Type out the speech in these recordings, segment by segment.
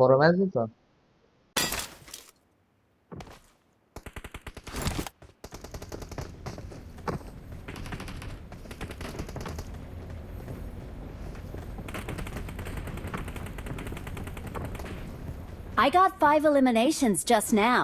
বড় ম্যাচ দিত। I got 5 eliminations just now.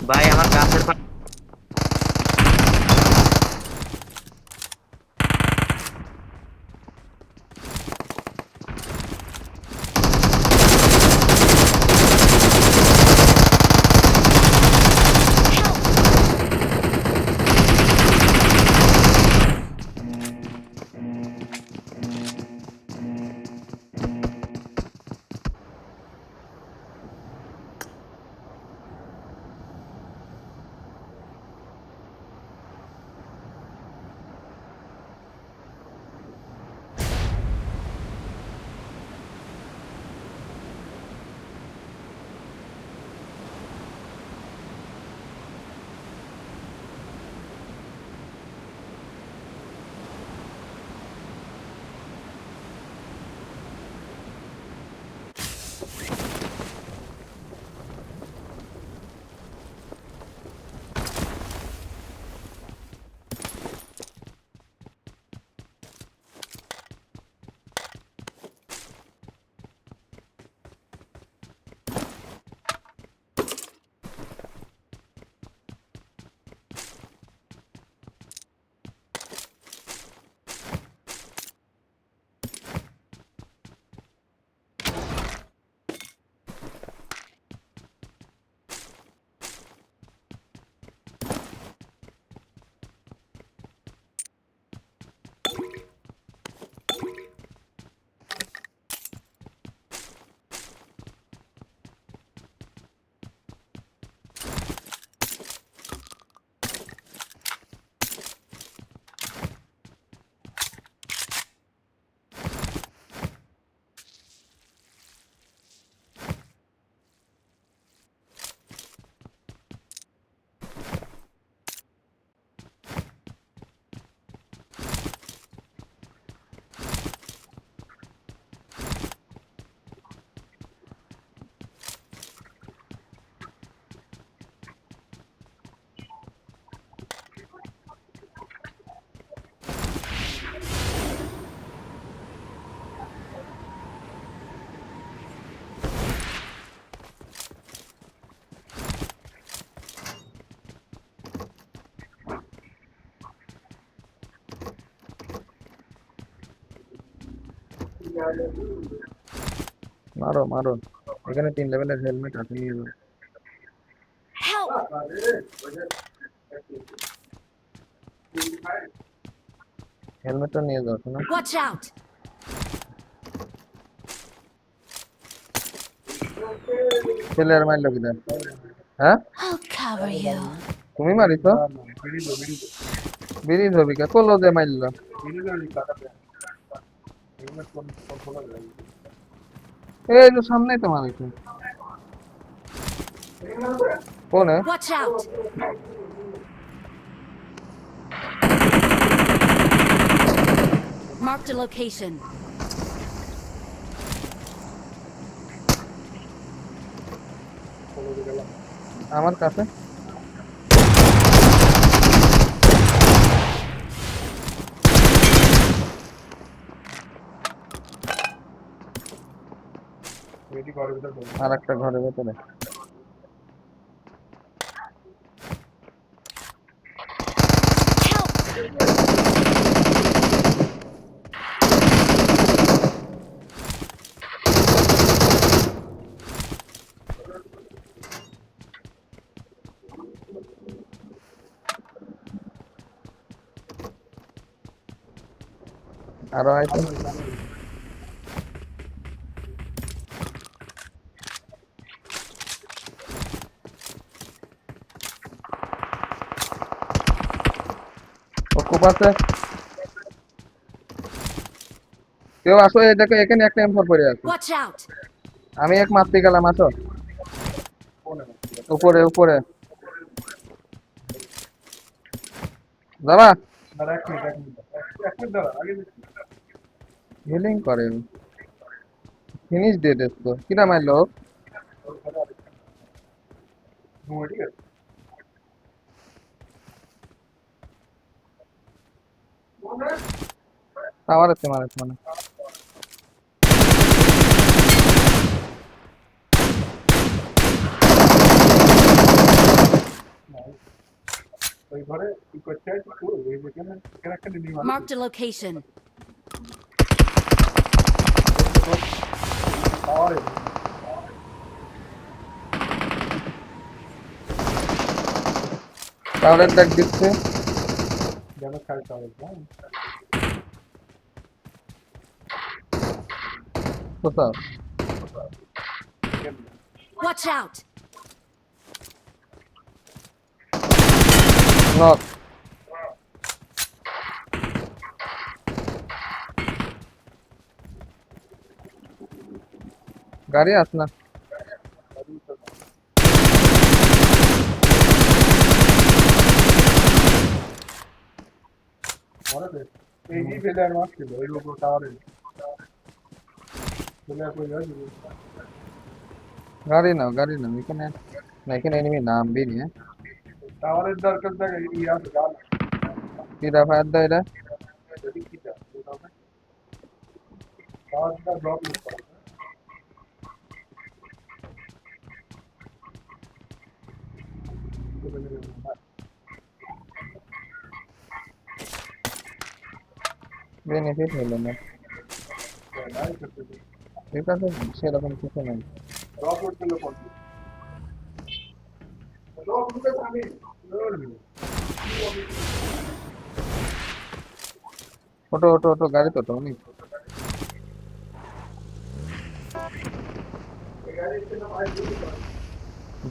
ভাই আমার গাছের মারো মারো, এখানে 3 লেভেলের হেলমেট আছে, নিয়ে যাও। Help! হেলমেটটা নিয়ে যাও শোনা। Watch out! ছেলের মাইল কি দেন? হ্যাঁ, I'll cover you. তুমি মারিছো? ব্রিজ হবি কে কোলো দে মাইল এই তো সামনেই তো মারিছে কোনে Watch out! Marked a location. আমার কাছে আর একটা ঘরের ভেতরে Help! আরো আইছে ও খুব আছে কেউ আসো এই দেখো এখানে একটা M4 পড়ে আছে Watch out! আমি এক মারতে গেলাম আসো উপরে উপরে দাদা হিলিং করে ফিনিশ দিয়ে দিস তো কিনা মারলো টাওয়ার আছে মারে মানে Marked a location. টাওয়ারের ডাক দিচ্ছে কোথাও Watch out! নক গাড়ি আস না গাড়ি নাও এখানে না এখানে এনিমি নামবি নি কি দা ফায়ার দা এটা বেনিফিট হলো না ঠিক আছে সেরকম কিছু নেই ওটো ওটো ওটো গাড়ি তো তো অনেক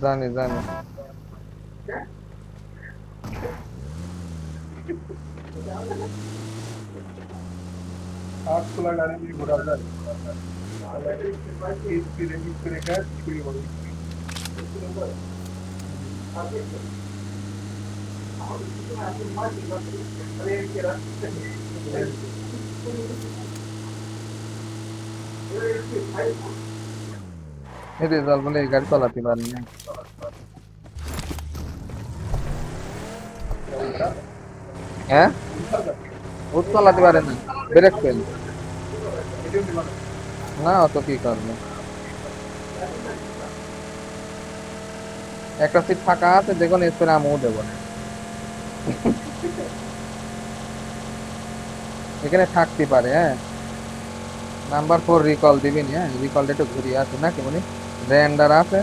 জানি জানি এই রেজাল্ট বলে এই গাড়ি চালাতে পারি না হ্যাঁ ও চালাতে পারে না ব্রেক ফেল না অত কি করবে একটা সিট ফাঁকা আছে দেখুন এরপরে আমিও দেবো না এখানে থাকতে পারে হ্যাঁ নাম্বার 4 রিকল দিবি হ্যাঁ রিকলটা একটু ঘুরিয়ে আছে নাকি মানে রেন্ডার আছে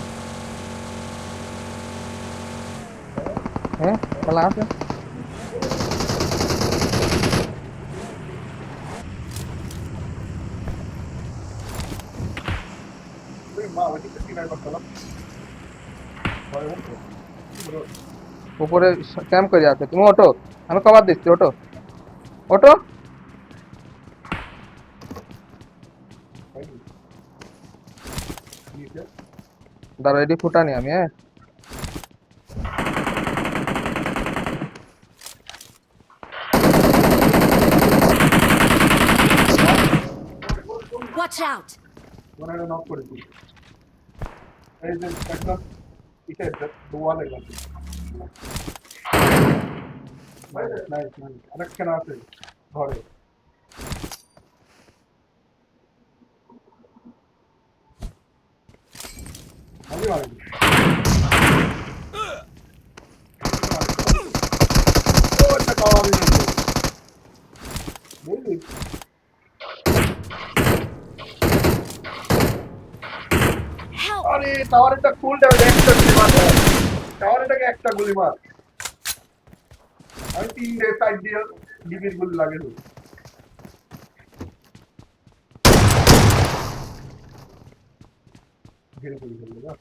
হ্যাঁ খেলা আছে উপরে ক্যাম্প করে আছে তুমি ওঠো আমি কভার দিচ্ছি, ওটো ওটো। দাঁড়া, এটি ফুটানি আমি, হ্যাঁ। Watch out! নক করেছি এই যে একদম এটা দোয়ালে গেছে নাইস নাইস আরেকখানা আছে ঘরে আমি মারি ও এটা কাওয়া আমি বুঝলি Help! আরে টাওয়ারটা ফুল ড্যামেজ একটা গুলি মার টাওয়ারটাকে একটা গুলি মার আমি 3 সাইড দিয়ে ডিবির গুলি লাগে তো ঘিরে গুলি করবে না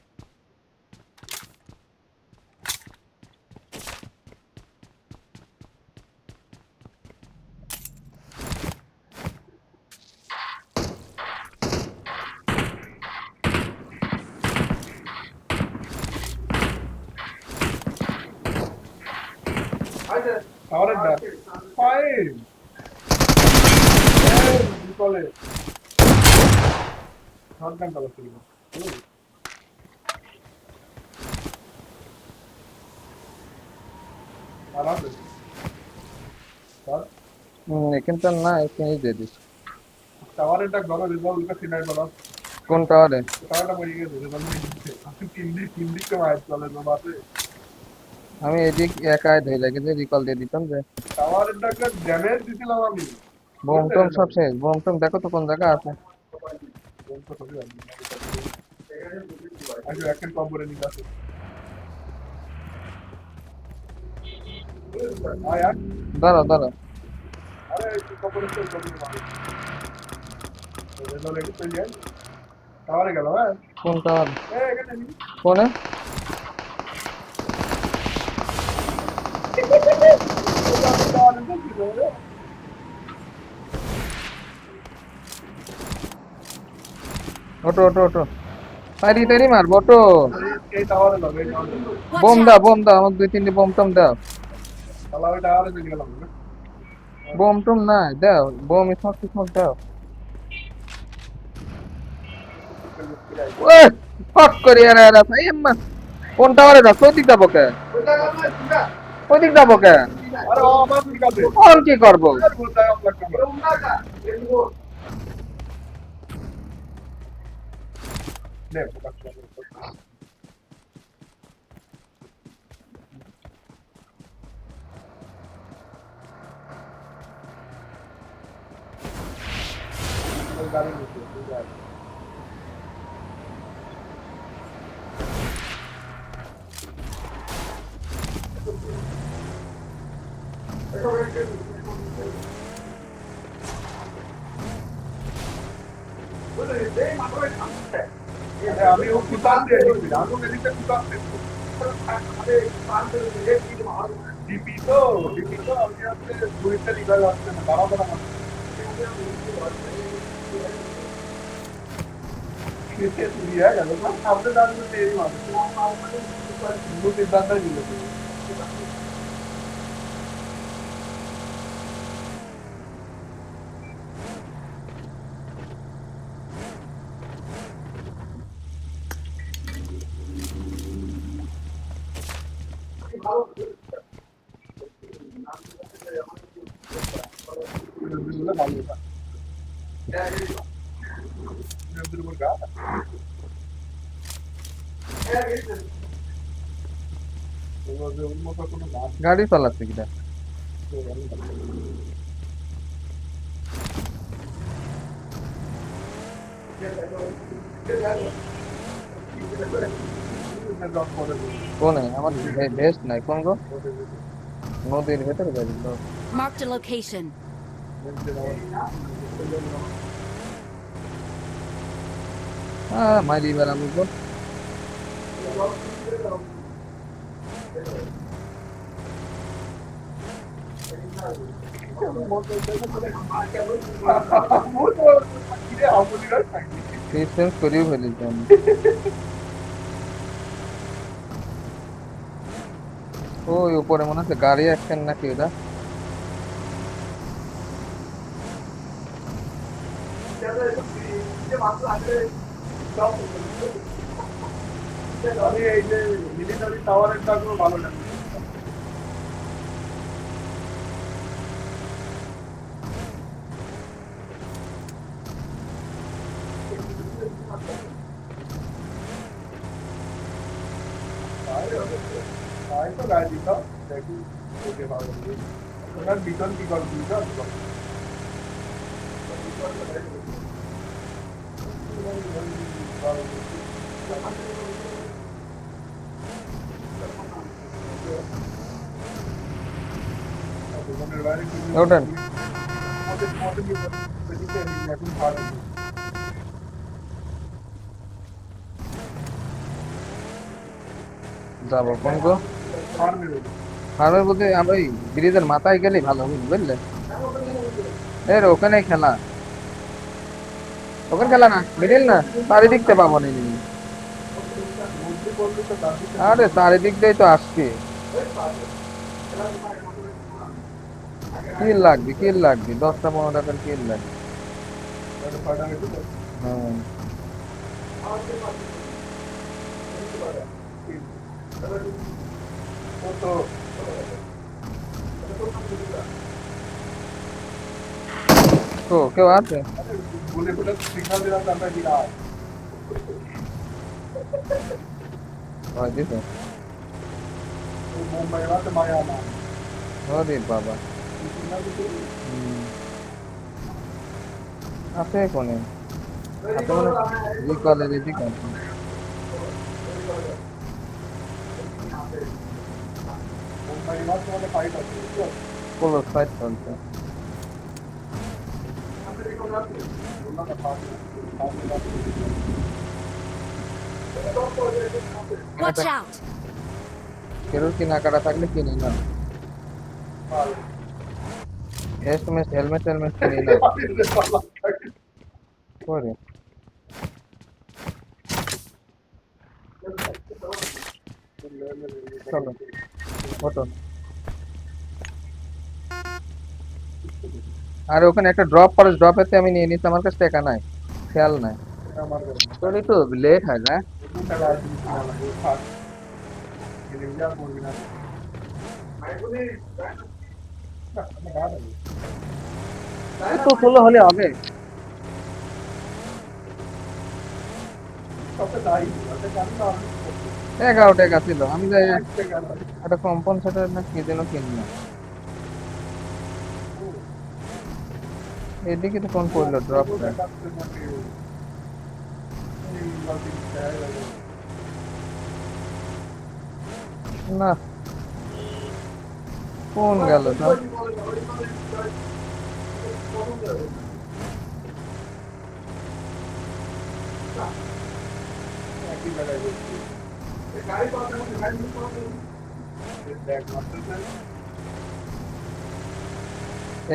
টাওয়ারটা ফাইন এই বলে শটগান চালাচ্ছি আরাম স্যার কিন্তু না, এখানে দিয়ে দিস। টাওয়ারটা গলা রিভলভ का সিনাই বলা কোন টাওয়ারে? টাওয়ারটা মরে গেছে রিভলভ নিচ্ছে আমি তিন দিকে মাইর চলে তো বাসে আমি এদিক একাই ধরে লেগেছে, রিকল দিয়ে দিতাম যে। টাওয়ারটাকে ড্যামেজ দিছিলাম আমি বোম টোম সব শেষ। বোম টোম দেখো তো কোন জায়গা আছে। আগে একটা কম্বোরে নিয়ে আসে আয় দাঁড়া দাঁড়া, আরে এই কম্বোরে তো কম্বোরে মারে রিভলভ রেডি হয়ে যায় টাওয়ারে গেল হ্যাঁ কোন টাওয়ার? এই এখানে নি কোনে? টাওয়ারে তো ছিল রে ওটো ওটো ওটো, তাড়ি তাড়ি মারবো ওটো। এই টাওয়ারে লাগে এই টাওয়ারে Watch বোম দাও, out! বোম দাও, আমার 2-3টি বোম টম দাও। তাহলে ওই টাওয়ারে চলে গেলাম না বোম টম নাই, দাও বোম, স্মোক স্মোক দাও। ওই ফট করি আরে আরে ভাই আম্মা। কোন টাওয়ারে যাও? ওই দিক যাবো কে? ওই দিক যাবো কে? আরে ও আমার ঠিক আছে কোন কি করবো? আর বলতে হবে আপনাকে নে ফোকাস করো গাড়ি নিতে গাড়ি আমি ও কুতাল দিয়ে দিচ্ছি আমি এদিকে কুতাল দিচ্ছি ডিপি তো আমি আসতে দুইটা লিভার আসছে না বাড়া বাড়া किसे दिया गया ना सामने दान में तेरी मार वो सिद्धांत नहीं मिले গাড়ি চালাচ্ছে কিটা? কোনে? আমার বেস্ট নাই কোন গো? নদীর ভেতরে যাবি তো? Marked a location. হ্যাঁ মাইরি বেড়া মুখো। কিরে আমলিরা থাকি সিস্টেম করেও ফেলেছি আমি। ওই উপরে মনে হচ্ছে গাড়ি অ্যাক্সিডেন্ট নাকি ওটা। আমি এই যে মিলিটারি টাওয়ারের টাগুলো ভালো লাগে তাই তো গায়ে দিতাম দেখি ওকে ভালো লাগে ওনার বিটন কি করে দিতাম ওঠেন, এখন ভালো যাবো কোন গো? ফার্মের বলতে আমরা ওই ব্রিজের মাথায় গেলেই ভালো হবে, বুঝলে? এর ওখানে খেলা, ওখানে খেলা না, মিডিল না, চারিদিক থেকে পাবো না জিনিস। আরে চারিদিক দিয়েই তো আসছে। কিল লাগবে, কিল লাগবে, 10টা 15 টাকার কিল লাগবে। হ্যাঁ, তো কেউ আছে? বলে বলে শিখা দিলাম আমরা কি না ভয় দিত? মুম্বাই রাতে মায়া না ওরে বাবা, আছে কোনে? আছে মানে রিকলের এদিকে আছে। মুম্বাই রাতে মানে ফাইট আছে ক্লোজ ফাইট চলছে। Watch out! কেরোর কেনাকাটা থাকলে কিনে না। হেলমেট হেলমেট কিনে না করে। চলো ওঠো। আর ওখানে একটা ড্রপ করে, ড্রপেতে আমি নিয়ে নিচ্ছি, আমার কাছে টাকা নাই, খেয়াল নাই। তোর একটু লেট হয় না? তো 16 হলে হবে। তাই 11 টাকা ছিল, আমি যাই একটা কম্পনসেটর না কি যেন কিনলাম। এদিকে তো ফোন করলো ড্রপ না, ফোন গেল না।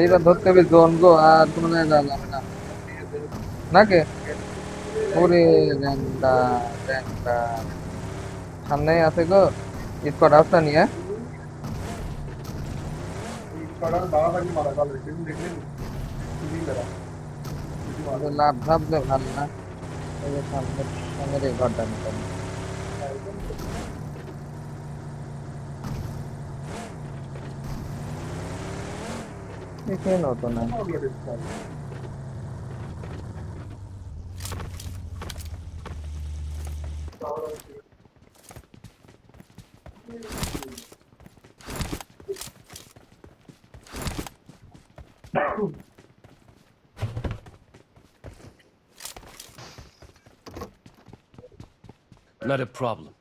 এইবার ধরতে হবে জোন গো, আর কোনো জায়গায় যাবে না নাকি? ওরে রেন্ডা, রেন্ডা সামনেই আছে গো, স্কোয়াড হাউসটা নিয়ে। লাভ ভাবলে ভালো না, এই যে সামনের এই ঘরটা নিতে হবে। দেখে নতো না। Not a problem.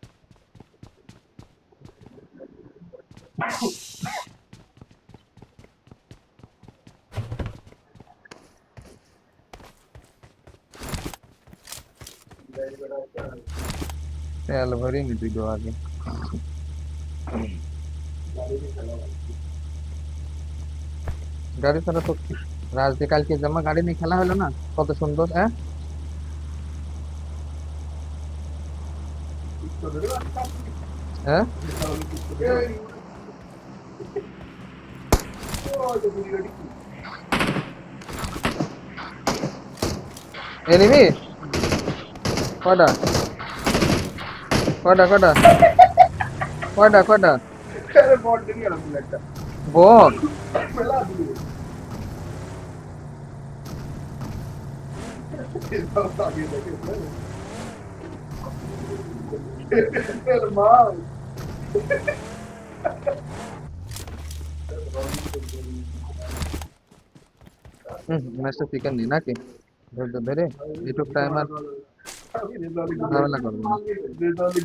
তেল ভরি নি তুই তো আগে। গাড়ি ছাড়া তো রাজদি কালকে জামা গাড়ি নিয়ে খেলা হলো না, কত সুন্দর। হ্যাঁ হ্যাঁ এনিমি কয়টা কয়টা কয়টা কয়টা কয়টা আরে বট দেখি আর একটা বল মেলা দিল আগে দেখে মা ম্যাচটা চিকেন নি নাকি ধৈর্য ধরে এইটুক টাইম আর আমি রেজাল্ট ঝামেলা করবো না।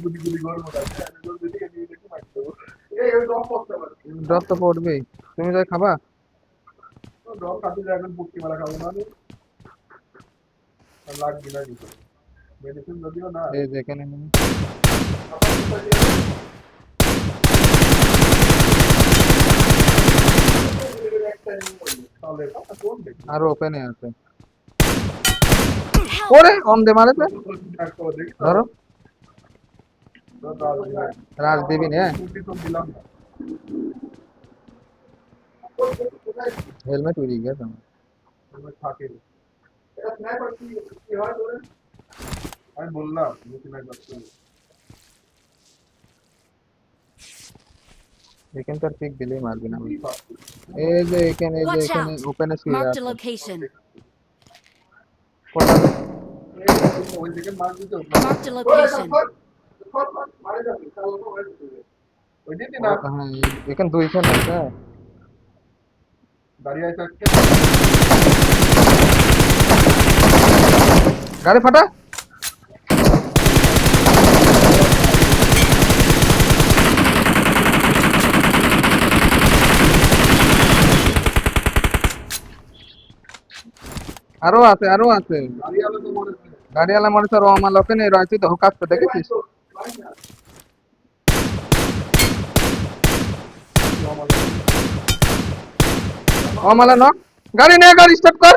গুদি গুদি গরম আছে রেজাল্ট দেখে নিয়ে দেখে মারতে এই ওই ড্রপ করতে পারে ড্রপ তো পড়বেই, তুমি যাই খাবা। ড্রপ খাতে যায় এখন পুটকি মারা খাবো না আমি আর লাগবে না কিছু মেডিসিন যদিও না এই যে এখানে enemy। তাহলে কোন দেখি আরো ওপেনে আছে। ওরে অন দে মারেছে, ধরো রাজ দেবী নে। হেলমেট উড়ে গেছে আমার। আমি বললাম এখানে তার পিক দিলেই মারবি না। এই যে এখানে, এই যে Watch এখানে out! ওপেনে শুয়ে Marked a আছে। location. কোথায়? Marked a location. হ্যাঁ এখানে দুইজন আছে। গাড়ি ফাটা। আরো আছে আরো আছে। গাড়িওয়ালা মনে হচ্ছে রহমান ওখানে রয়েছে তো, কাজ তো দেখেছিস। রহমালা ন গাড়ি নে, গাড়ি স্টার্ট কর।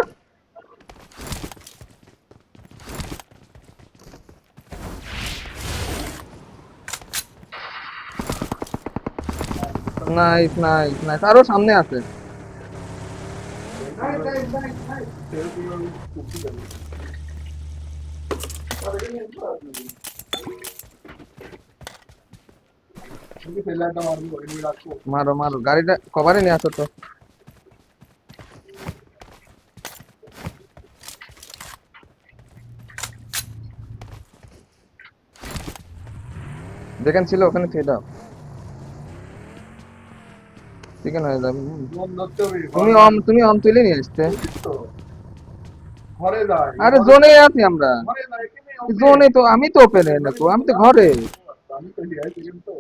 নাইস নাইস নাইস, আরো সামনে আছে। মারো মারো, গাড়িটা কভারে নিয়ে আসো তো। যেখানে ছিল ওখানে ছেড়ে দাও, চিকেন হয়ে যাবে। তুমি অম তুলে নিয়ে আসতে। ঘরে যাই আরে জোনে আছি আমরা, ঘরে যাই জোনে তো আমি তো ওপেনে নাকো, আমি তো ঘরে। আমি তো যাই তো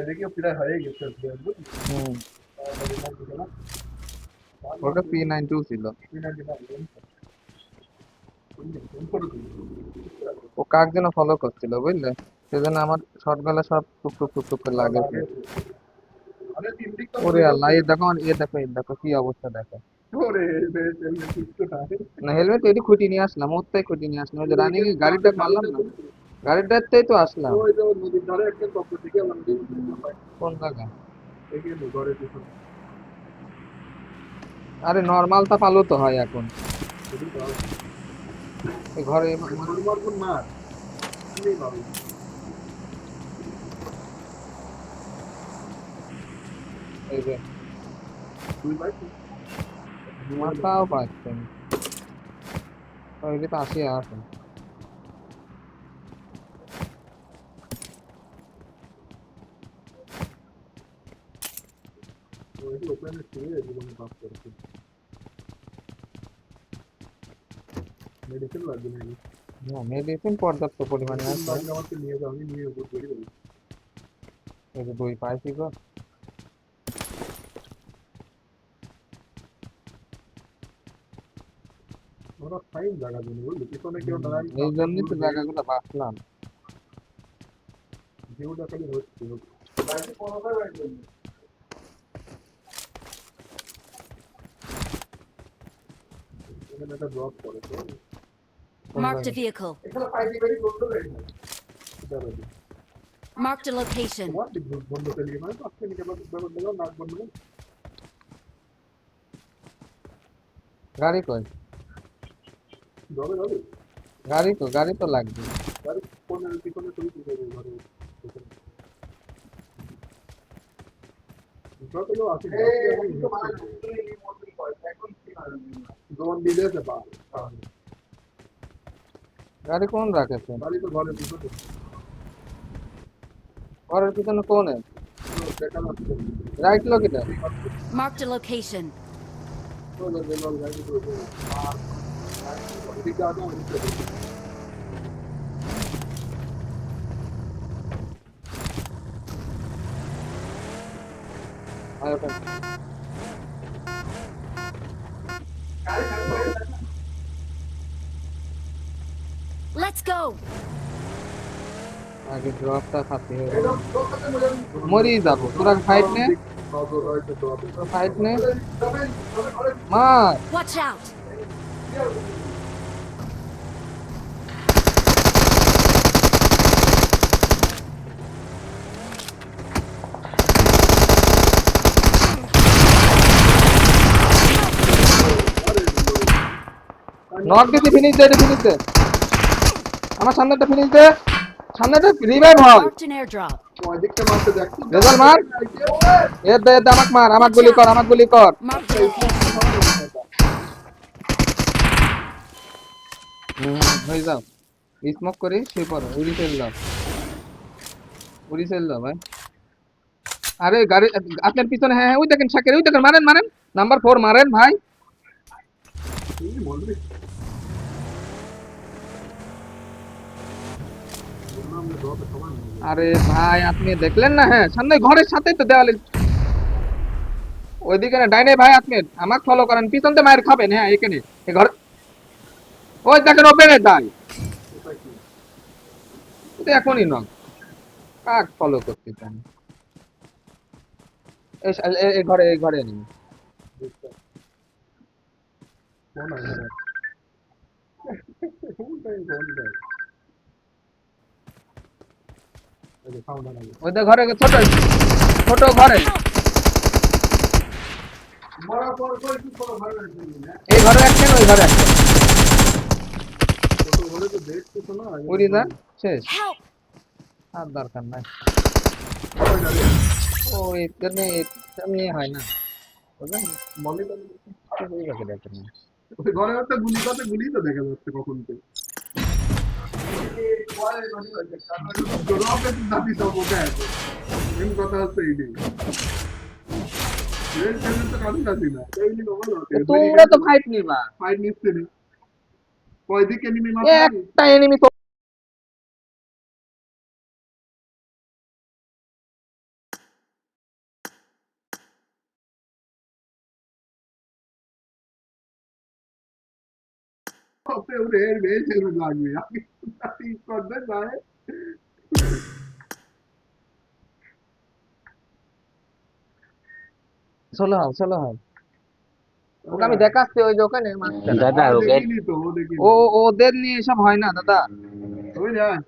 देखिए फिर है ये सब হুম ওটা P92 ছিল। ও কাক যেন ফলো করছিল বুঝলে, সেজন্য আমার শর্ট গলা সব টুক টুক টুক টুক করে লাগেছে। अरे तीन दिख तो ওরে আল্লাহ, এই দেখো এই দেখো এই দেখো কি অবস্থা দেখো। ओरे मेरे दिल में कुछ तो था না হেলমেট এটি খুঁটি নিয়ে আসলাম, ওরটাই খুঁটি নিয়ে আসলাম, ওই যে রানিং গাড়িটা মারলাম না, গাড়িটাতেই তো আসলাম। ওই যে নদীর ধারে একটা কপর দিকে আমাদের কোন জায়গা? এগিয়ে নো ঘরে দিছো আরে নর্মালটা পালো তো হয় এখন এই ঘরে। নরমাল কোন মার নেই বাবু এই যে দুই ভাই মাথাও পাচ্ছে না, ওই যে তো আসিয়া আছে। ওই যে ওখানে ছিল জীবনে বাস করতে মেডিসিন লাগবে না না মেডিসিন পর্যাপ্ত পরিমাণে আছে। লাগলে আমাকে নিয়ে যাও আমি নিয়ে উপর তৈরি করি এই যে দুই পাইছি গো। ওরা ফাইন জায়গা দিন বুঝলি পিছনে কেউ নাই এই জন্যই তো জায়গাগুলো বাঁচলাম। ভিউটা খালি হচ্ছে বাইরে কোনোভাবে বাইরে করবি এখানে একটা ড্রপ করে তো Marked a vehicle. এখানে পাইতে বেরি করতে পারি না দাঁড়াবি Marked a location. তোমার দিক বন্ধ করে নিয়ে মানে আজকে নিকে ব্যাপার দিলো নাক বন্ধ গাড়ি কই? যাবে যাবে গাড়ি তো লাগবে। গাড়ি কোনে পিছনে তুই তুই যাবে ঘরে যতগুলো আছে জোন দিলে সে পাবে গাড়ি কোন রাখেছে? গাড়ি তো ঘরে পিছনে ঘরের পিছনে কোনে? দেখা যাচ্ছে রাইট লোক এটা। Marked a location. চলো বেলাল গাড়ি তো এদিকে আগে ওদিকে আয় ওঠেন। Let's go. আগে ড্রপটা খাতে হবে। মরি যাবো। তোরা ফাইট নে, ফাইট নে। মার। Watch out. নক দিতে ফিনিশ দে, ফিনিশ দে। আমার সামনেটা ফিনিশ দে। সামনেটা রিভাইভ হয়। Marked an airdrop. ওদিকটা মারতে দেখছো রেজাল্ট মার। এ দে আমাকে মার, আমাকে গুলি কর, আমাকে গুলি কর। Marked a location. হয়ে যাও। স্মোক করে শুয়ে পড়ো, উড়ি ফেল দাও। উড়ি ফেল দাও ভাই। আরে গাড়ি আপনার পিছনে, হ্যাঁ ওই দেখেন শাকের, ওই দেখেন, মারেন মারেন। নাম্বার 4 মারেন ভাই। কি বলবি আমরা ড্রপে সমান আরে ভাই আপনি দেখলেন না? হ্যাঁ সামনে ঘরের সাথেই তো দেওয়ালে। ওইদিকে না ডাইনে ভাই, আপনি আমাকে ফলো করেন, পিছন দিয়ে মায়ের খাবেন। হ্যাঁ এখানে এই ঘর, ওই দেখেন ওপেনে তাই। কিন্তু এখনই নয়, কাক ফলো করতে চান? এই ঘরে নেই। কোন আছে কোনটাই কোন যায় এই সাউন্ড আনা ওই দেখ ঘরে, ছোট ছোট ঘরে, বড় বড় করে কি বড় ভালো না এই ঘরে রাখছেন, ওই ঘরে রাখছেন। ছোট বলে তো দেখতে তো না উড়ি না শেষ, Help. আর দরকার নাই। ও এখানে হয় না, বুঝলেন? মনে তো ওই জায়গায় দেখেন না। ওই ঘরে একটা গুলি তো দেখা যাচ্ছে কখন থেকে মেন কথা হচ্ছে এইটাই তো কাজই কাজই না তোমরা তো ফাইট নিবা, ফাইট নিচ্ছে না কয় দিকে এনিমি একটা এনিমি মারতে ওরে বেশ লাগবে আপনি করবেন যায় ষোলো হয়। ওকে আমি দেখাচ্ছি ওই যে ওখানে মাছটা। দাদা ওকে দেখিনি তো ও দেখিনি ও ওদের নিয়ে এসব হয় না দাদা। ওই যায়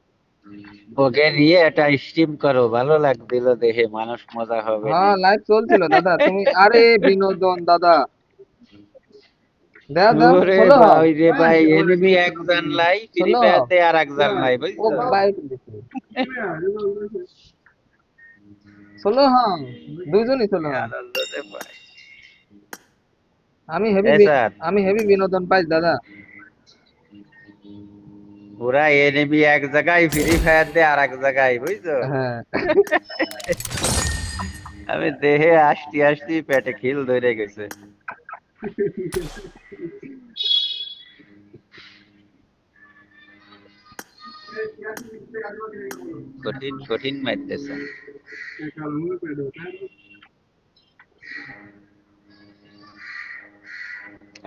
ওকে নিয়ে একটা স্ট্রিম করো, ভালো লাগছিল দেখে, মানুষ মজা হবে নি। হ্যাঁ লাইভ চলছিল দাদা, তুমি আরে বিনোদন দাদা, দাদা দাও ওরে ষোলো হও, ভাই রে ভাই, এনিমি একজন লাই, ফ্রি ষোলো হও। ফায়ারতে আর একজন লাই, ও বুঝছো? বাইক দেখি, ষোলো হও, দুইজনই ষোলো হও। আনন্দ রে ভাই। এই স্যার, আমি হেভি বিনোদন পাই দাদা। পুরা এনিমি এক জায়গায়, ফ্রি ফায়ার দিয়ে আর এক জায়গায়, বুঝছো? হ্যাঁ আমি দেহে আসতে আসতে পেটে খিল ধরে গেছে। কঠিন কঠিন মারতেছে।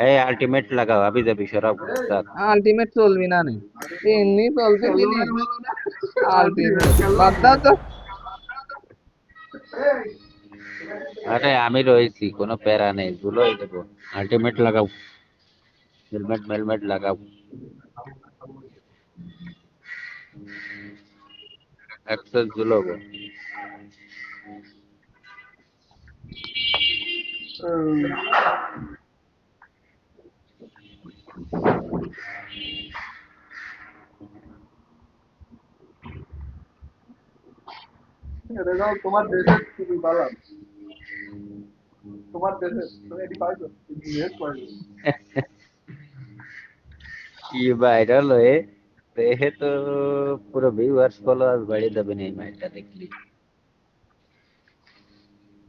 এই আলটিমেট লাগাও, আবি যাবি সরাব উস্তাদ। আলটিমেট চলবি না নে, এমনি চলছে দিনে আলটিমেট বাদ দাও তো। আরে আমি রয়েছি, কোনো প্যারা নেই, ভুলোই দেবো। আলটিমেট লাগাও, হেলমেট মেলমেট লাগাও, অ্যাক্সেস জুলোবো। রেজাল্ট তোমার দেশের তুমি বালাম, তোমার দেশের তুমি এটি পাইছো, ইউএস পাইছো। কি ভাইরাল হয়ে দেহে তো পুরো ভিউয়ার্স ফলোয়ার্স বাড়িয়ে যাবে না এই ম্যাচটা দেখলি।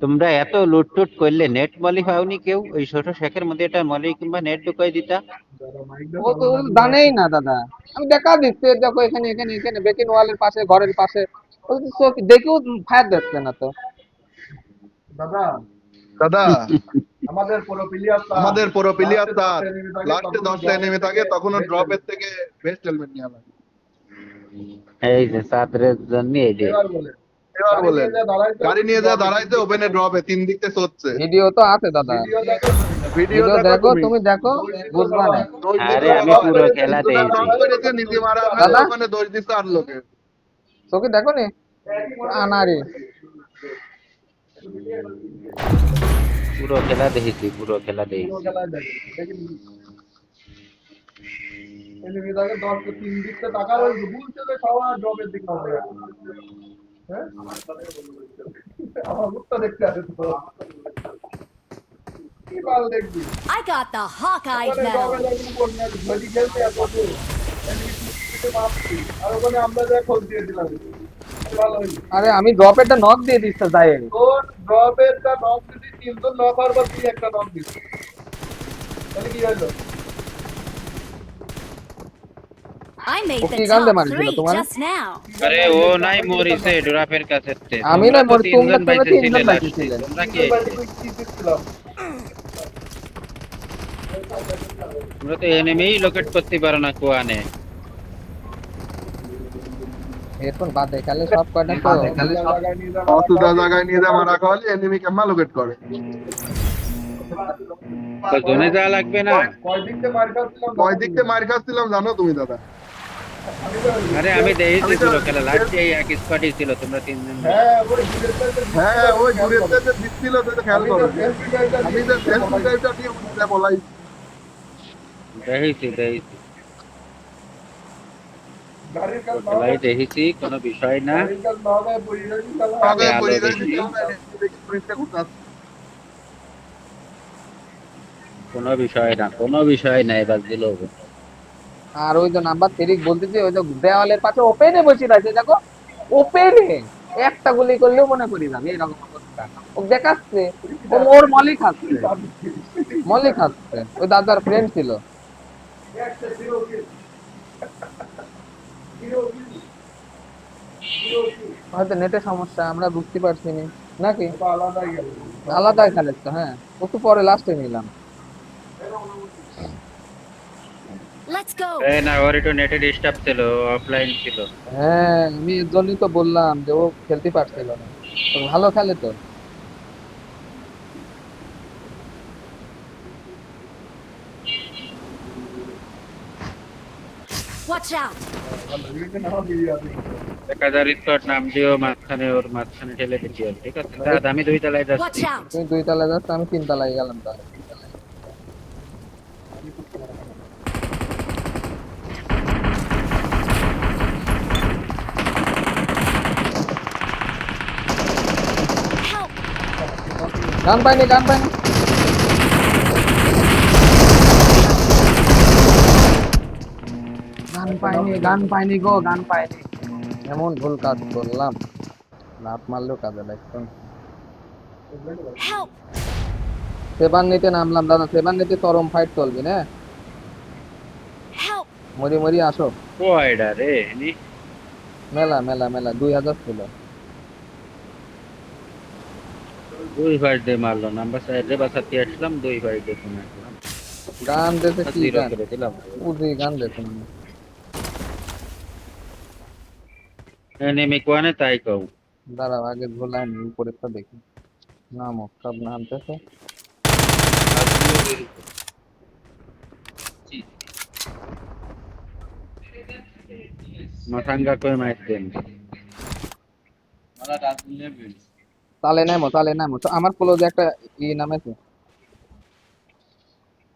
তোমরা এত লুটটুট করলে নেট মলি পাওনি কেউ? ওই ছোট শেখের মধ্যে একটা মলি কিংবা নেট ঢুকাই দিতা। ও তো জানেই না দাদা, আমি দেখা দিচ্ছি দেখো এখানে এখানে এখানে বেকিন ওয়ালের পাশে ঘরের পাশে, ও তো দেখেও ফায়ার দিচ্ছে না তো। দাদা দাদা আমাদের পুরো প্লেয়ার তার লাস্টে 10টা এনিমি থাকে, তখন ড্রপের থেকে বেস্ট হেলমেট নিয়ে আলাদা। এই যে সাদরের জন্য এই যে এবার বলে গাড়ি নিয়ে যা দাঁড়াইছে ওপেনে ড্রপে 3 দিক থেকে চলছে। ভিডিও তো আছে দাদা, ভিডিও ভিডিও দেখো দেখো তুমি দেখো, বুঝবা না। আরে আমি পুরো খেলা দেখেছি। নিজে মারা দাদা? ওখানে দোষ দিচ্ছে আর লোকে। চোখে দেখো নি আনারে, পুরো খেলা দেখেছি, পুরো খেলা দেখেছি। এনিমি থাকে 3 দিক থেকে টাকা ওই বুলছে যে সবার ড্রপের দিক হবে। হ্যাঁ আমার মুখটা দেখতে আসে তো কি বাল দেখবি। I got the Hawkeye ওখানে medal. ড্রপে লাগবে কোন ঘড়ি খেলতে এত দূর এনিমি থেকে মারছি আর ওখানে আমরা যা খোঁজ দিয়ে দিলাম। ভালো হইলো আরে আমি ড্রপেরটা নক দিয়ে দিচ্ছে যাই। তোর ড্রপেরটা নক দিদি 3 নক আর বা তুই একটা নক দিস তাহলে কি হলো। I made Okay, the ganda top মারিছিল 3 তোমার। just now. আরে ও নাই মরিছে ড্রপের কাছে। আমি না মরি, তোমরা তোমরা বাইতে তিনজন ছিলে বাইতে লাস্টে। ছিলে। তোমরা কি তোমরা তো এনিমি লোকেট করতে পারো না কোয়ানে। হেডফোন বাদ দে, খালি সব কয়টা তো অসুদা জায়গায় নিয়ে যা মারা খাওয়ালে এনিমি কেমন লোকেট করে। তো জোনে যাওয়া লাগবে না? কয় দিক থেকে মার খাচ্ছিলাম জানো তুমি দাদা? আরে আমি দেখেছি পুরো খেলা, লাস্টে এই এক স্কোয়াডই ছিল, তোমরা তিনজন। হ্যাঁ ওই দূরের থেকে দিচ্ছিল তো খেয়াল করো। আমি যে সেলফি টাইপটা নিয়ে বুঝতে বলাই। দেখেছি খেলাই দেখেছি, কোনো বিষয় না। আগে আলো বলি দেখি। কোনো বিষয় না, কোনো বিষয় নাই, বাস দিল। আর ওই যে নাম্বার 3 বলতেছি, ওই যে দেওয়ালের পাশে ওপেনে বসে রয়েছে দেখো, ওপেনে একটা গুলি করলেও মনে করি যাবে এরকম অবস্থা। ও দেখাচ্ছে ও ওর মলি খাচ্ছে, মলি খাচ্ছে, ওই দাদার ফ্রেন্ড ছিল। হয়তো নেটের সমস্যা, আমরা বুঝতে পারছি না নাকি আলাদাই খেলেছে। হ্যাঁ একটু পরে লাস্টে নিলাম। Let's go. এই না, ওর একটু নেটে ডিস্টার্ব ছিল, অফলাইন ছিল। হ্যাঁ আমি এর জন্যই তো বললাম যে ও খেলতে পারছিল না, তো ভালো খেলে তো। Watch out. 1000 স্কোয়াড নাম দিও, মাঝখানে ওর মাঝখানে ঠেলে দিচ্ছি। ঠিক আছে দাদা, আমি 2 তলায় Watch যাচ্ছি। out. তুমি 2 তলায় যাচ্ছ, আমি 3 তলায় গেলাম তাহলে। Help. গান পাইনি গান পাইনি। গান পাইনি গো, গান পাইনি। এমন ভুল কাজ করলাম, লাভ মারলেও কাজে লাগতো। Help. সেবান নিতে নামলাম দাদা, সেবান নিতে চরম ফাইট চলবে না। Help. মরি মরি আসো। কয়ডা রে নি? মেলা মেলা মেলা 2000 ছিল। 2 ফাইট দিয়ে মারলো, নাম্বার সাইডে বাসাতে আসলাম, 2 ফাইট দিয়ে মারলাম। গান দিতে কি জিরো গান? করে দিলাম। উজি গান দিতে মানে। এনিমি কোয়ানে তাই কও। দাঁড়াও আগে ঝোলা আমি উপরে তো দেখি। নামো সব নামতেছে। মাথাঙ্গা কই মারতেন। তালে নামো তো আমার ক্লোজে একটা নামেছে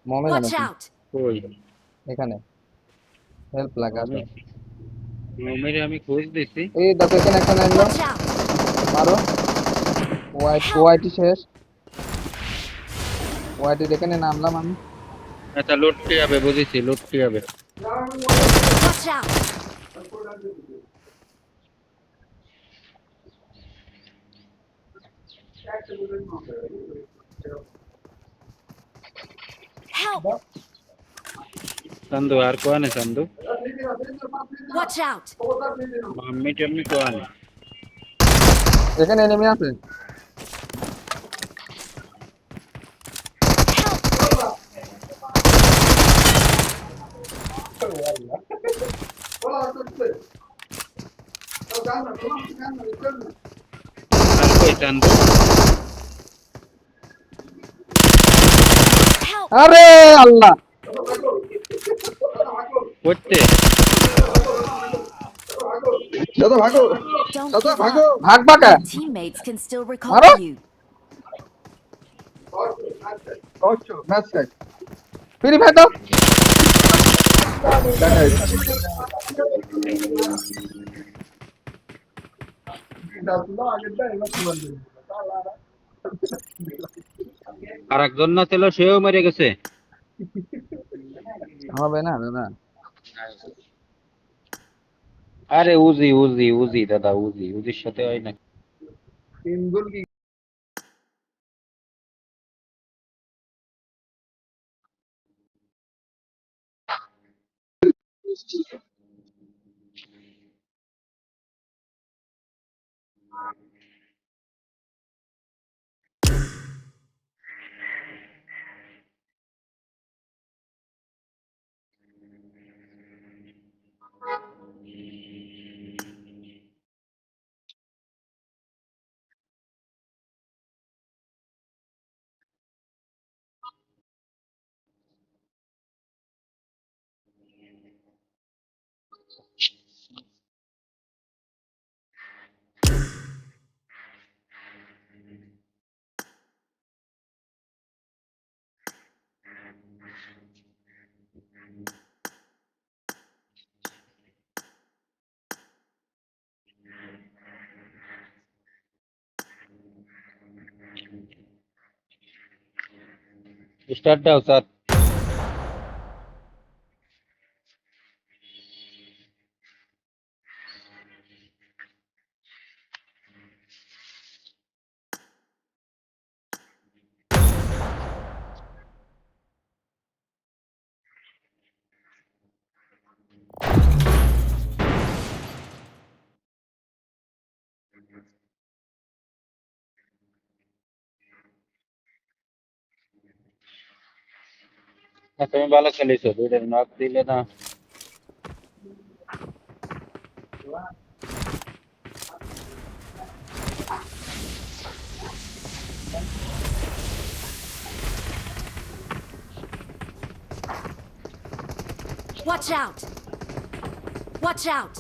মমে Watch নামেছে out! কই এখানে হেল্প লাগাছে। মমিরে আমি খোঁজ দিছি। এই দেখো এখানে একটা নামলো Watch out! মারো। Help! ওয়াইটি শেষ। ওয়াইটি এখানে নামলাম আমি। আচ্ছা লুটতে হবে বুঝেছি লুটতে হবে। Watch out! Help! संदू यार कौन है Sandu Watch out! Mummy tummy कौन है এখানে এনিমি আছে। हर कोई संदू Help! আরে আল্লাহ कुत्ते দাদা ভাগো Don't দাদা give ভাগো up. ভাগ বাকা Your teammates can still recall মারো you. কচ্ছো ম্যাচ শেষ ফ্রি ফায়ার দাও আর একজন না ছিল সেও মরে গেছে হবে না দাদা আরে উজি উজি উজি দাদা উজি উজির সাথে হয় না তিন গোল কি স্টার্ট দাও স্যার তুমি ভালো খেলেছো দুইটা নক দিলে না Watch out! Watch out!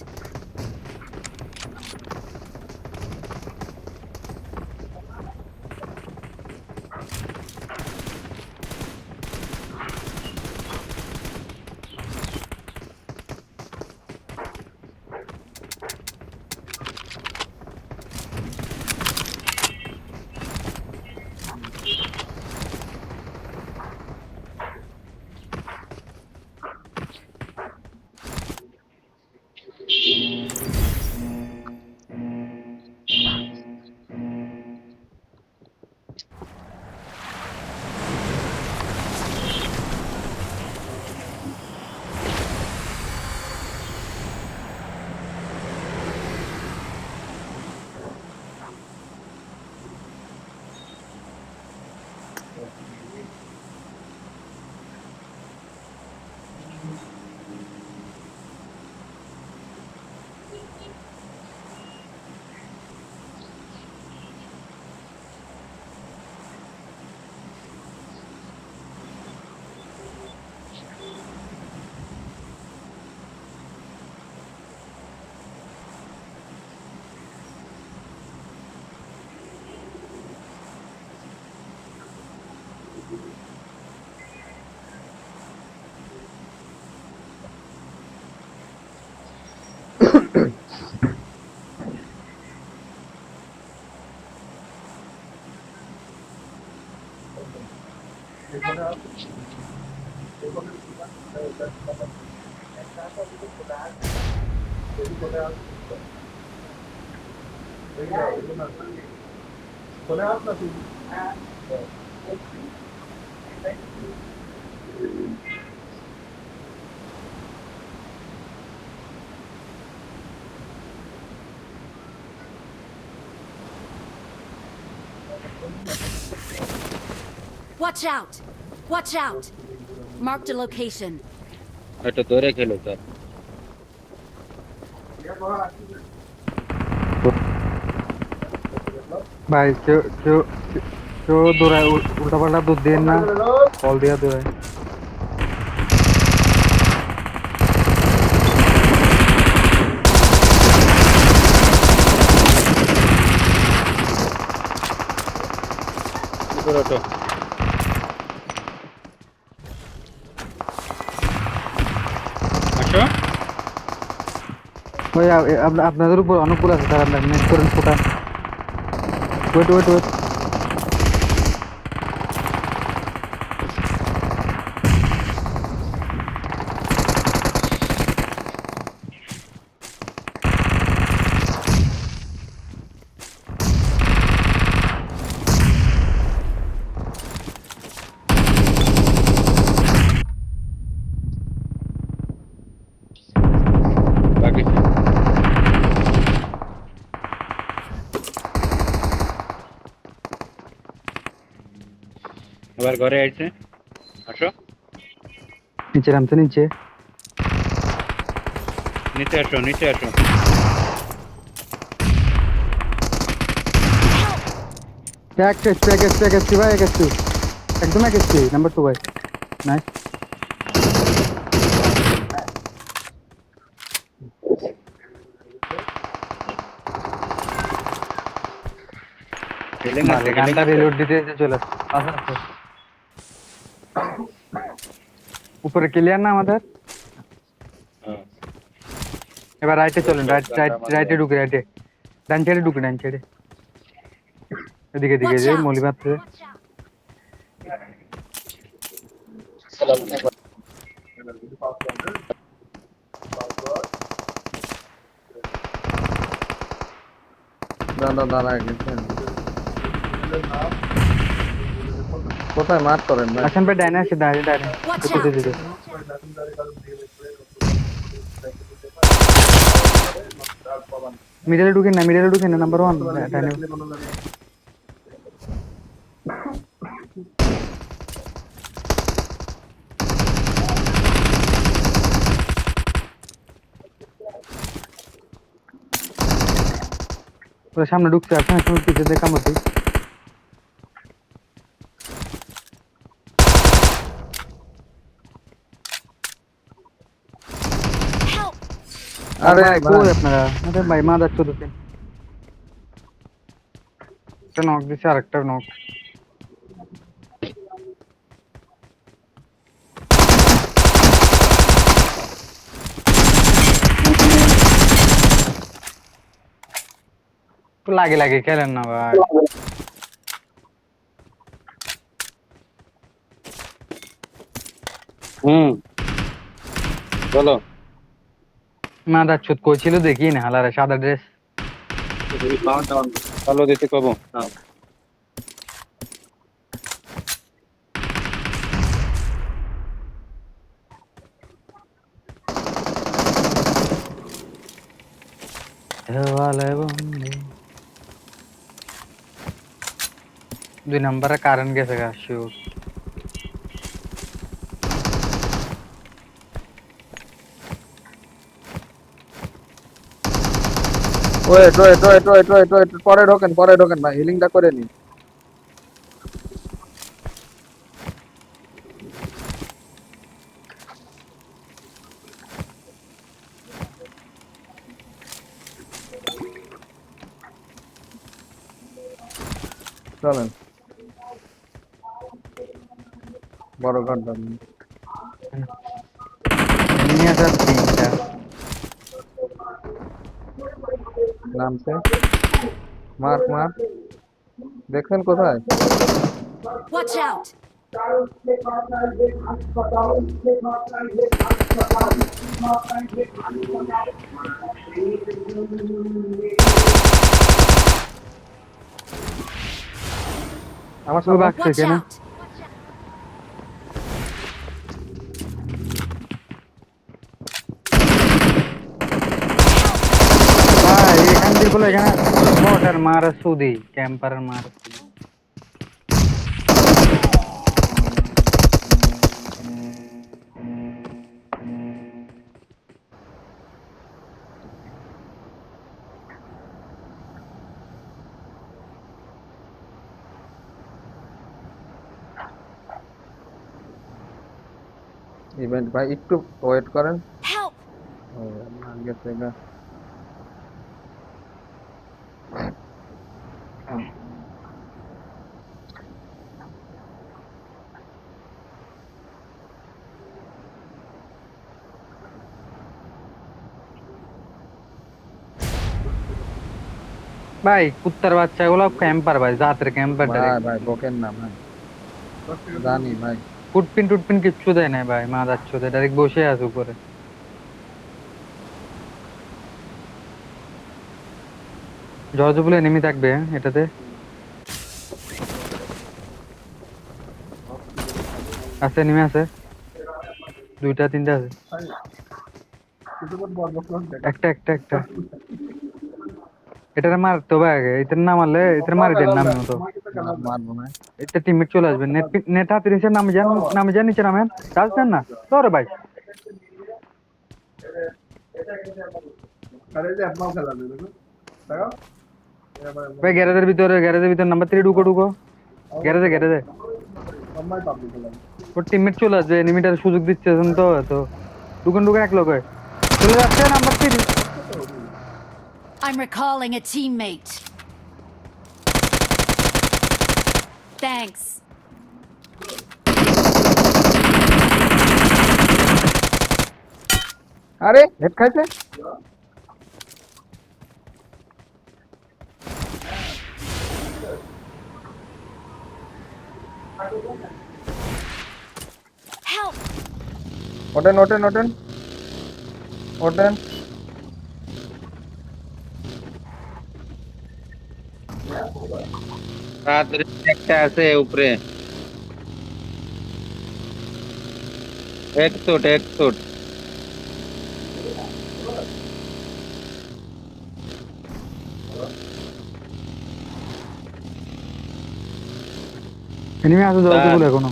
এখানে আছে এখানে চলে আসছে চলে আস না তুই Watch out! Watch out! Marked a location. একটু দৌড়ে খেলো স্যার। ভাই কেউ কেউ কেউ দৌড়ায় উল্টা পাল্টা দুধ দিয়ে না কল দিয়া দৌড়ায় উপরে ওঠো। আসো। ভাই আপনাদের উপর অনুকূল আছে স্যার আপনার নেট করেন ফোটা ওয়েট ওয়েট ওয়েট বাকি আবার ঘরে আইছে। আসো নিচে নামছে নিচে নিচে আসো, নিচে আসো। এক এসছি এক এসছি এক এসছি ভাই এক এসছি একদম এক এসছি নাম্বার 2 ভাই নাইস ফিলিং আছে, গানটা রিলোড দিতে দিতে চলে আসছে উপরে ক্লিয়ার না আমাদের হ্যাঁ। এবার রাইটে চলেন রাইট রাইট রাইটে ঢুকে রাইটে ডান সাইডে ঢুকে ডান সাইডে এদিকে এদিকে Watch যে out! মলিবাদ থেকে দাদা দাঁড়ায় গেছেন কোথায় মার করেন ভাই? আসেন ভাই ডাইনে আসে ডাইনে ডাইনে Watch উপরে out! দিকে মিডলে ঢুকেন না নাম্বার 1 ডাইনে ওরা সামনে ঢুকছে আসেন আসেন পিছে দিয়ে কামড় দিই Help! আরে ভাই ভাই, কই আপনারা আরে ভাই মা যাচ্ছে দুদিন একটা নক দিছে আরেকটা নক লাগে লাগে খেলেন না ভাই বলো। মা যাচ্ছে কই ছিল দেখি না হালারে সাদা ড্রেস ভালো দিতে কব। দেওয়ালে বন্দি 2 নম্বরে কারেন্ট গেছে গা sure wait wait wait wait wait wait পরে ঢোকেন ভাই, হিলিংটা করে নি। চলেন বড় ঘর ধরেন। নিয়ে আসা 3টা নামছে। মার্ক মার্ক, দেখছেন কোথায়? Watch out! আমার ও সামনে। বাকছে Watch কেন? out! ভাই এখান দিয়ে বলে এখানে মোটার মারা সুদি ক্যাম্পারের মারা সুদি। ইভেন্ট ভাই একটু ওয়েট করেন। Help! ও, না গেছে গা। ভাই কুত্তার বাচ্চা গুলো ক্যাম্পার ভাই, জাতের ক্যাম্পার ভাই ডাইরেক্ট। ভাই বকেন না ভাই, জানি ভাই। ফুটপিন টুটপিন কিচ্ছু দেয় না ভাই, মা যাচ্ছে ডাইরেক্ট বসে আছে উপরে। জর্জ বলে এনিমি থাকবে এটাতে। আছে এনিমি আছে, দুইটা তিনটা আছে। একটা একটা একটা এটারে মারতে হবে আগে, এটার না মারলে এটার মারি দেন নামে মতো। মারবো না। এটা টিমমেট চলে আসবে। নেট নেট হাতে নিচে নামে যান নিচে নামেন, আসবেন না তোরে ভাই। ভাই গ্যারেজের ভিতরে নাম্বার 3 ঢুকো ঢুকো গ্যারেজে। ওর টিমমেট চলে আসবে, এনিমিটার সুযোগ দিচ্ছে তো তো ঢুকুন এক লোক হয়ে চলে যাচ্ছে number 3। I'm recalling a teammate. Thanks. আরে হেড খাইছে। Help! ওঠেন ওঠেন ওঠেন ওঠেন। তাড়াতাড়ি, একটা আছে উপরে। এক ফুট। এনিমি আছে জলদি বলে এখনো।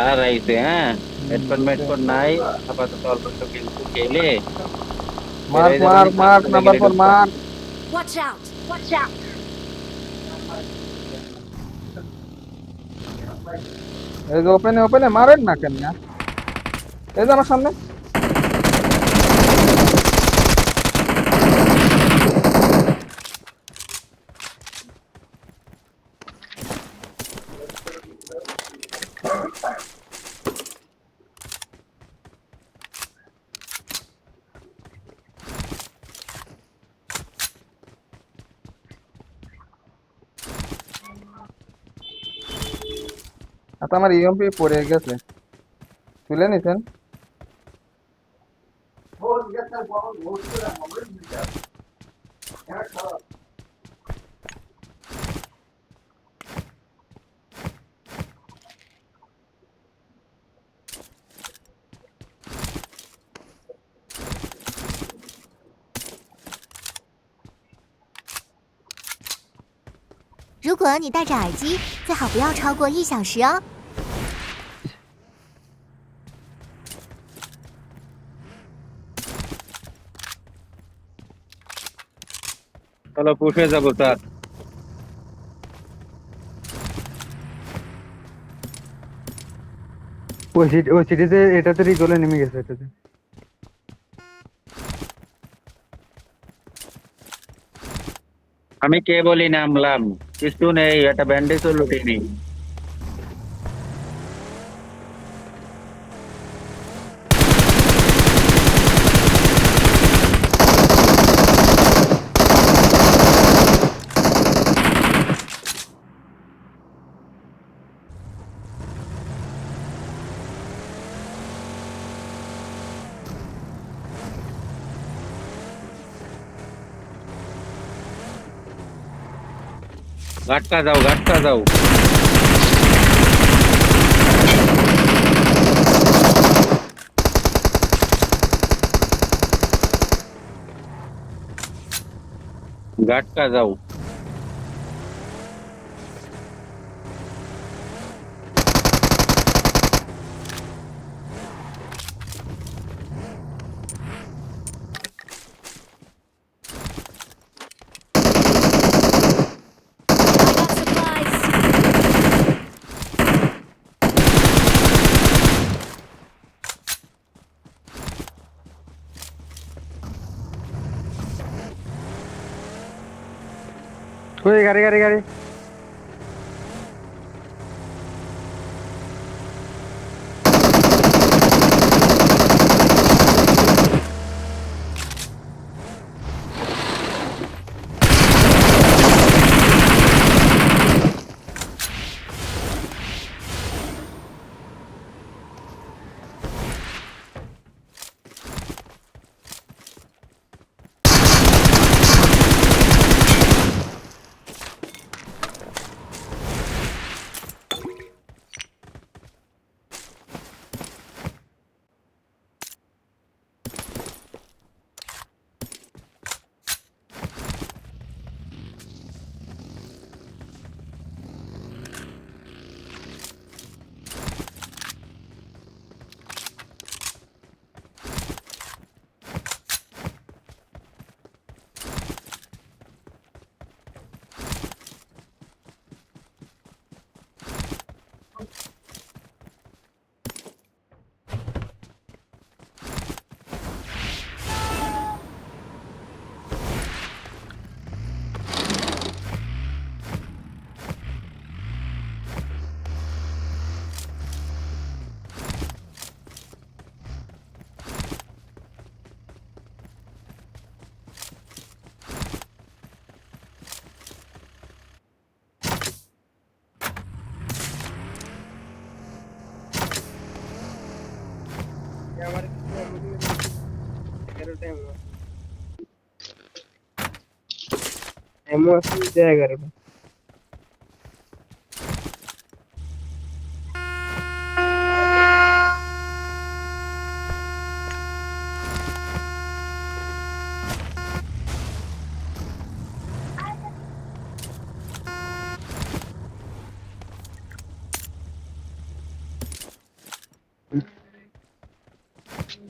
আর আইছে, হ্যাঁ হেডফোন মেডফোন নাই, আপাতত অল্প একটু কিন্তু খেলে mark mark mark number 4 mark. Watch out! Watch out! এই যে ওপেনে ওপেনে মারেন না কেন না? এই যে আমার সামনে। আচ্ছা আমার ইএমপি পড়ে গেছে, তুলে নিছেন?如果你戴着耳机，最好不要超过1小时哦。 চলো পুষে যাবো স্যার। ওই সিটিতে এটাতে রিকলে নেমে গেছে এটাতে। আমি কে বলি নামলাম, কিছু নেই, একটা ব্যান্ডেজও লুটিনি। घाटका जाऊ घाटका जाऊ I got supplies. ওই গাড়ি গাড়ি গাড়ি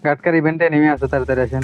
গাটকার ইভেন্টে নেমে আসো তাড়াতাড়ি আসেন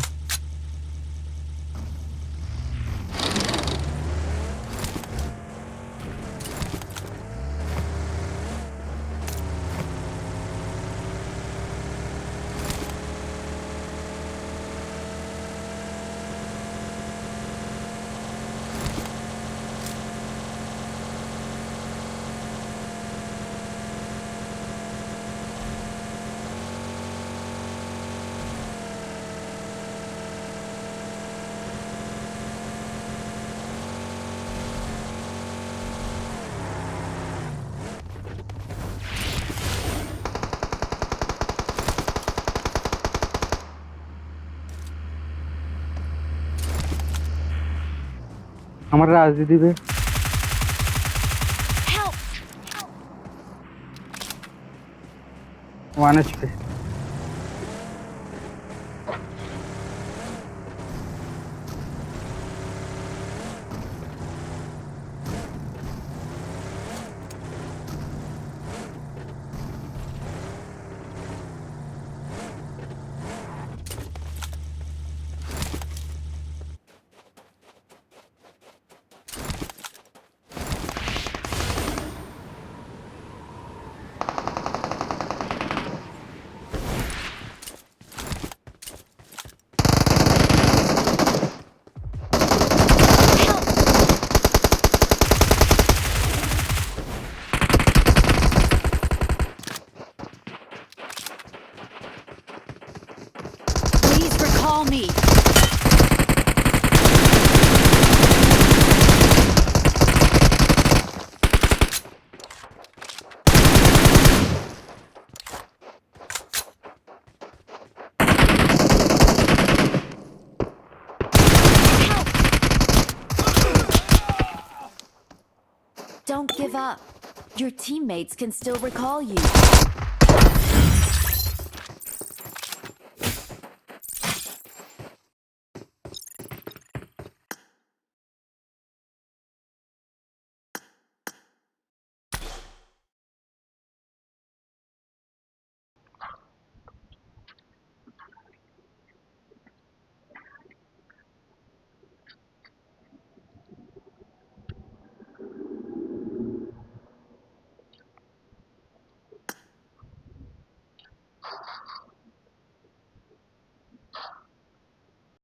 আমার রাজদি দিবে Help! 1 HP Please recall me. give up. Your teammates can still recall you.